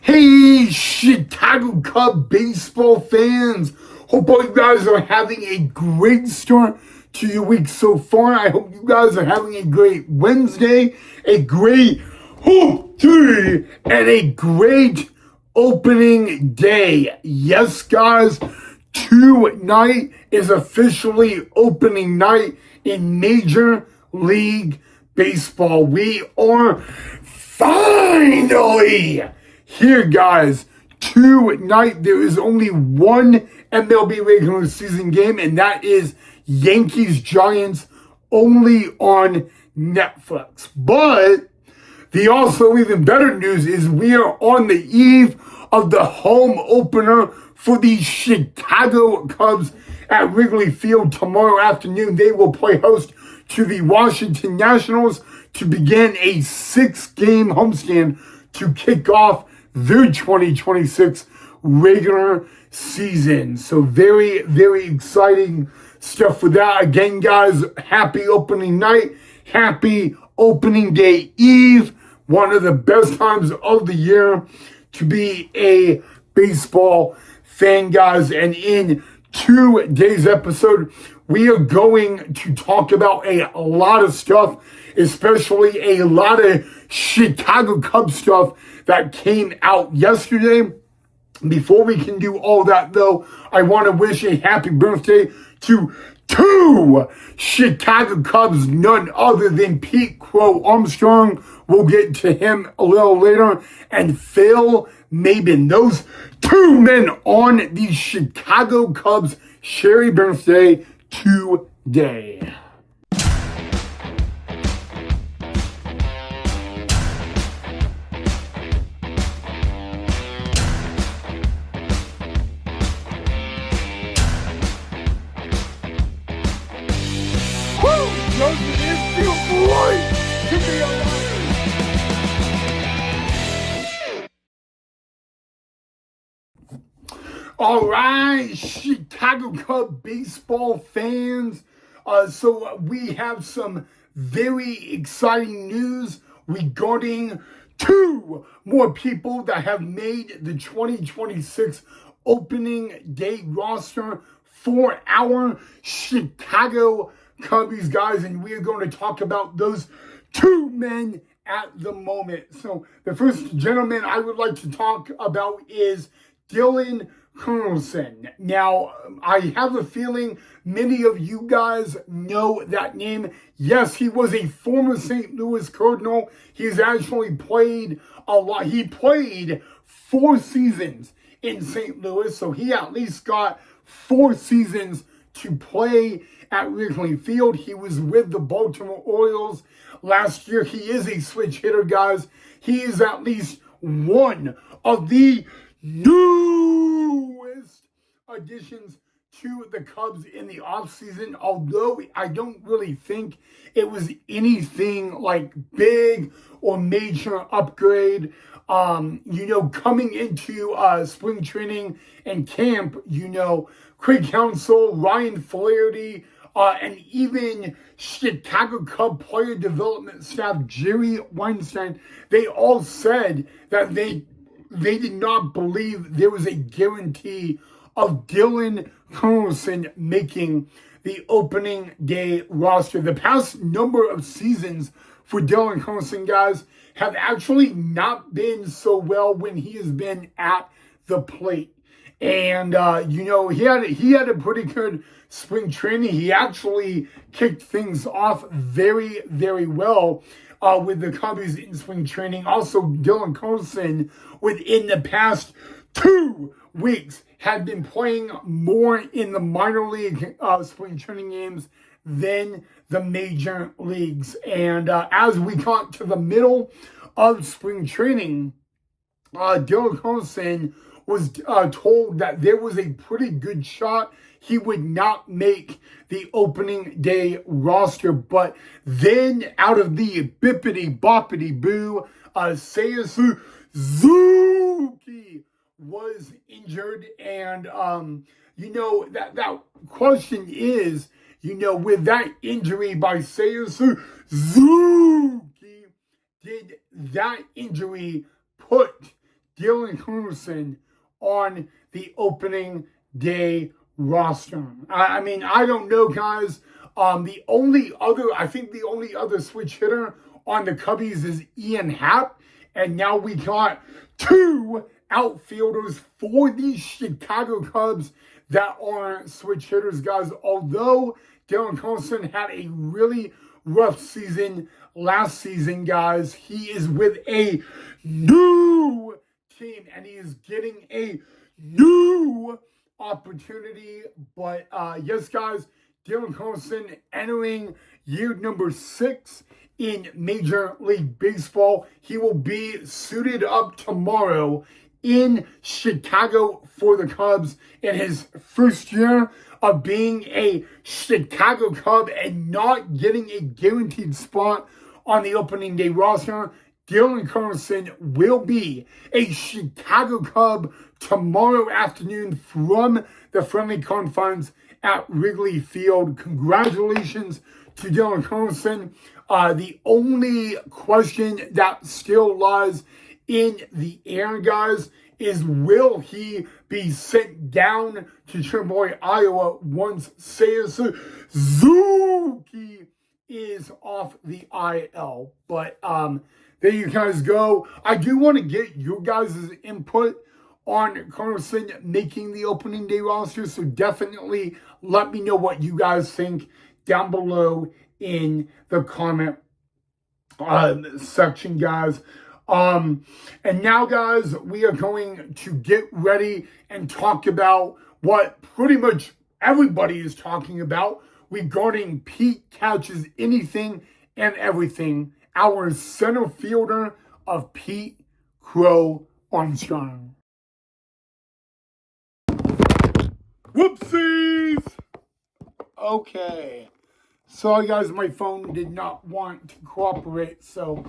Hey, Chicago Cub baseball fans. Hope all you guys are having a great start to your week so far. I hope you guys are having a great Wednesday, a great hoop day, and a great opening day. Yes, guys, tonight is officially opening night in Major League Baseball. We are finally here, guys. Tonight there is only one MLB regular season game, and that is Yankees-Giants, only on Netflix. But the also even better news is we are on the eve of the home opener for the Chicago Cubs at Wrigley Field tomorrow afternoon. They will play host to the Washington Nationals to begin a 6-game homestand to kick off their 2026 regular season. So very, very exciting stuff for that. Again, guys, happy opening night. Happy opening day eve. One of the best times of the year to be a baseball fan, guys. And in today's episode, we are going to talk about a lot of stuff, especially a lot of Chicago Cubs stuff that came out yesterday. Before we can do all that, though, I want to wish a happy birthday to two Chicago Cubs, none other than Pete Crow Armstrong. We'll get to him a little later. And Phil Maben. Those two men on the Chicago Cubs share a birthday today. Doesn't it feel great to be alive? All right, Chicago Cub baseball fans. So we have some very exciting news regarding two more people that have made the 2026 opening day roster for our Chicago Cubbies, guys, and we are going to talk about those two men at the moment. So the first gentleman I would like to talk about is Dylan Carlson. Now, I have a feeling many of you guys know that name. Yes, he was a former St. Louis Cardinal. He's actually played a lot. He played 4 seasons in St. Louis, so he at least got 4 seasons to play at Wrigley Field. He was with the Baltimore Orioles last year. He is a switch hitter, guys. He is at least one of the newest additions to the Cubs in the offseason, although I don't really think it was anything like big or major upgrade. Coming into spring training and camp, Craig Counsell, Ryan Flaherty, and even Chicago Cub player development staff, Jerry Weinstein, they all said that they did not believe there was a guarantee of Dylan Carlson making the opening day roster. The past number of seasons for Dylan Carlson, guys, have actually not been so well when he has been at the plate. And, he had a pretty good spring training. He actually kicked things off very, very well with the Cubbies in spring training. Also, Dylan Carlson, within the past 2 weeks, had been playing more in the minor league spring training games than the major leagues. And as we got to the middle of spring training, Dylan Carlson was told that there was a pretty good shot he would not make the opening day roster. But then out of the bippity boppity boo, Seiya Suzuki was injured. And, that question is, with that injury by Seiya Suzuki, did that injury put Dylan Carlson on the opening day roster. I mean, I don't know, guys. I think the only other switch hitter on the Cubbies is Ian Happ. And now we got two outfielders for the Chicago Cubs that are switch hitters, guys. Although Dylan Carlson had a really rough season last season, guys, he is with a new team and he is getting a new opportunity. But yes, guys, Dylan Carlson entering year number 6 in Major League Baseball. He will be suited up tomorrow in Chicago for the Cubs in his first year of being a Chicago Cub and not getting a guaranteed spot on the opening day roster. Dylan Carlson will be a Chicago Cub tomorrow afternoon from the friendly confines at Wrigley Field. Congratulations to Dylan Carlson. The only question that still lies in the air, guys, is will he be sent down to AAA Iowa once Seiya Suzuki is off the IL? But there you guys go. I do want to get your guys' input on Carlson making the opening day roster, so definitely let me know what you guys think down below in the comment section, guys. And now, guys, we are going to get ready and talk about what pretty much everybody is talking about regarding Pete Couch's Anything and Everything, our center fielder of Pete Crow Armstrong. Whoopsies! Okay. Sorry, guys, my phone did not want to cooperate, so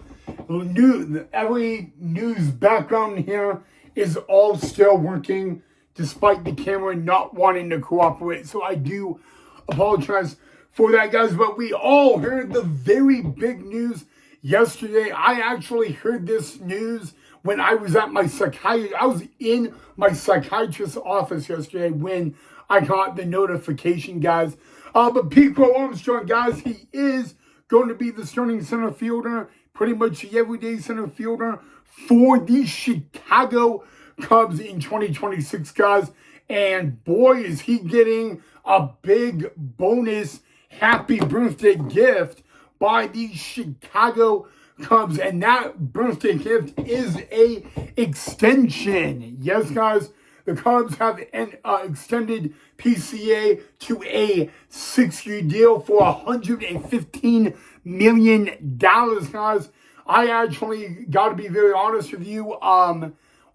every news background here is all still working despite the camera not wanting to cooperate. So I do apologize for that, guys, but we all heard the very big news yesterday. I actually heard this news when I was at my psychiatrist. I was in my psychiatrist's office yesterday when I got the notification, guys. But Pete Crow Armstrong, guys, he is going to be the starting center fielder, pretty much the everyday center fielder for the Chicago Cubs in 2026, guys. And boy, is he getting a big bonus happy birthday gift by the Chicago Cubs. And that birthday gift is a extension. Yes, guys. The Cubs have extended PCA to a 6-year deal for $115 million, guys. I actually got to be very honest with you.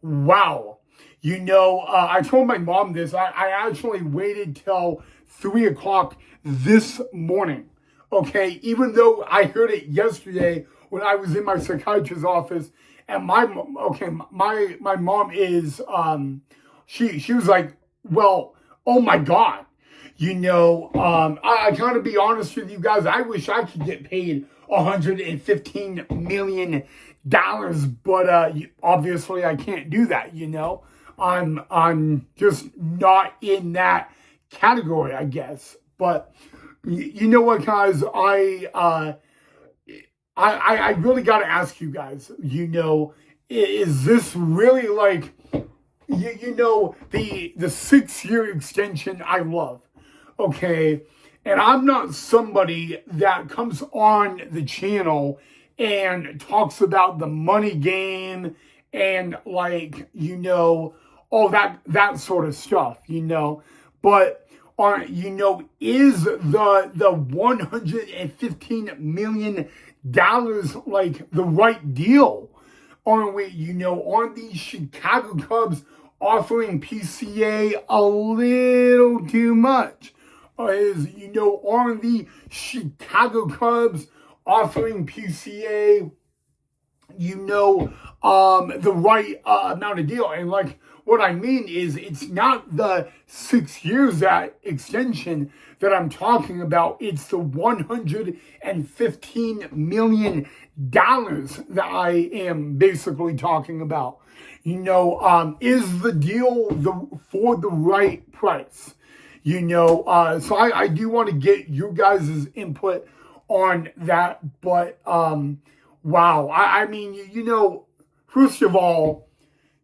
Wow. You know, I told my mom this. I actually waited till 3 o'clock this morning. Okay, even though I heard it yesterday when I was in my psychiatrist's office, and my mom is she was like, well, oh my God. You know, I gotta be honest with you guys. I wish I could get paid $115 million, but obviously I can't do that, you know. I'm just not in that category, I guess. But you know what, guys? I really gotta ask you guys, you know, is this really like, you know, the 6-year extension I love, okay? And I'm not somebody that comes on the channel and talks about the money game and, like, you know, all that sort of stuff, you know. But, you know, is the $115 million like the right deal? Aren't we, you know, aren't these Chicago Cubs offering PCA a little too much? Is, you know, aren't the Chicago Cubs offering PCA the right amount of deal. And like, what I mean is, it's not the 6 years that extension that I'm talking about. It's the $115 million that I am basically talking about. Is the deal for the right price? So I do want to get you guys' input on that. But wow, I mean, first of all,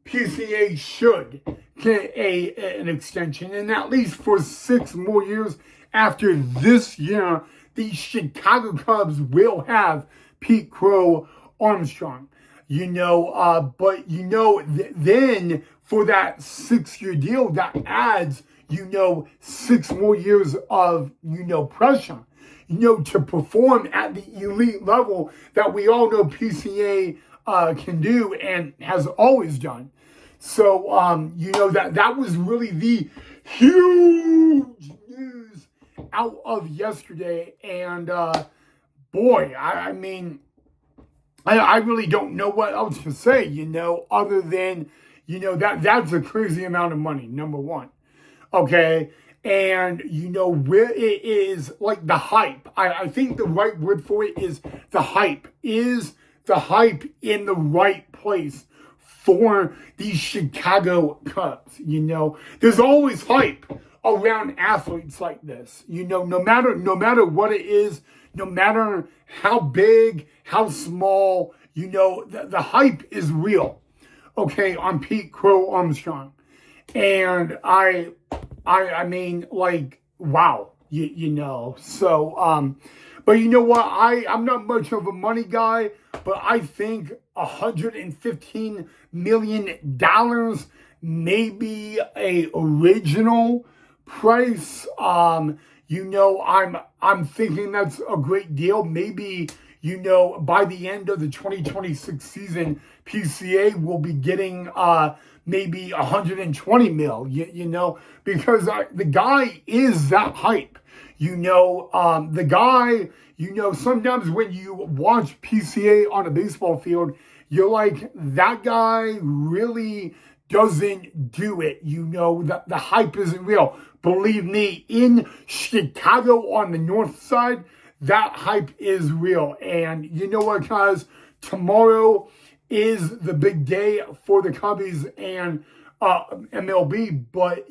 PCA should get an extension, and at least for 6 more years after this year, the Chicago Cubs will have Pete Crow Armstrong. Then for that 6-year deal, that adds 6 more years of pressure, to perform at the elite level that we all know PCA can do and has always done. So, that was really the huge news out of yesterday. And, boy, I mean, I really don't know what else to say, other than, that's a crazy amount of money, number one. Okay. And, where it is, like, the hype. I think the right word for it is the hype. Is the hype in the right place for these Chicago Cubs? There's always hype around athletes like this. No matter what it is, no matter how big, how small, the hype is real. Okay, on Pete Crow Armstrong. And I mean, like, wow, so, but you know what? I'm not much of a money guy, but I think $115 million may be a original price. I'm thinking that's a great deal. Maybe, by the end of the 2026 season, PCA will be getting maybe 120 mil, because the guy is that hype. The guy, sometimes when you watch PCA on a baseball field, you're like, that guy really doesn't do it. The hype isn't real. Believe me, in Chicago on the north side, that hype is real. And you know what, guys? Tomorrow is the big day for the Cubbies and MLB. But,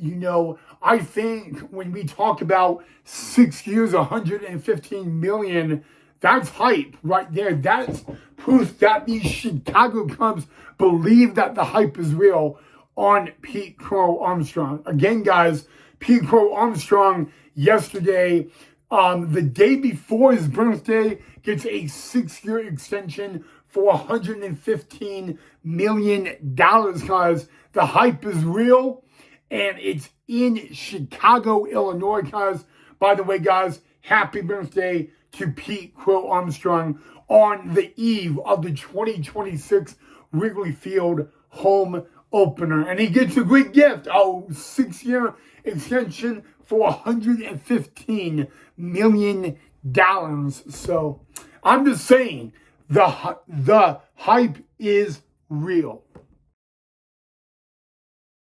I think when we talk about 6 years, $115 million, that's hype right there. That's proof that these Chicago Cubs believe that the hype is real on Pete Crow Armstrong. Again, guys, Pete Crow Armstrong yesterday, the day before his birthday, gets a 6-year extension for $115 million, guys. The hype is real, and it's in Chicago, Illinois, guys. By the way, guys, happy birthday to Pete Crow Armstrong on the eve of the 2026 Wrigley Field home opener. And he gets a great gift, a 6-year extension for $115 million. So I'm just saying, the hype is real.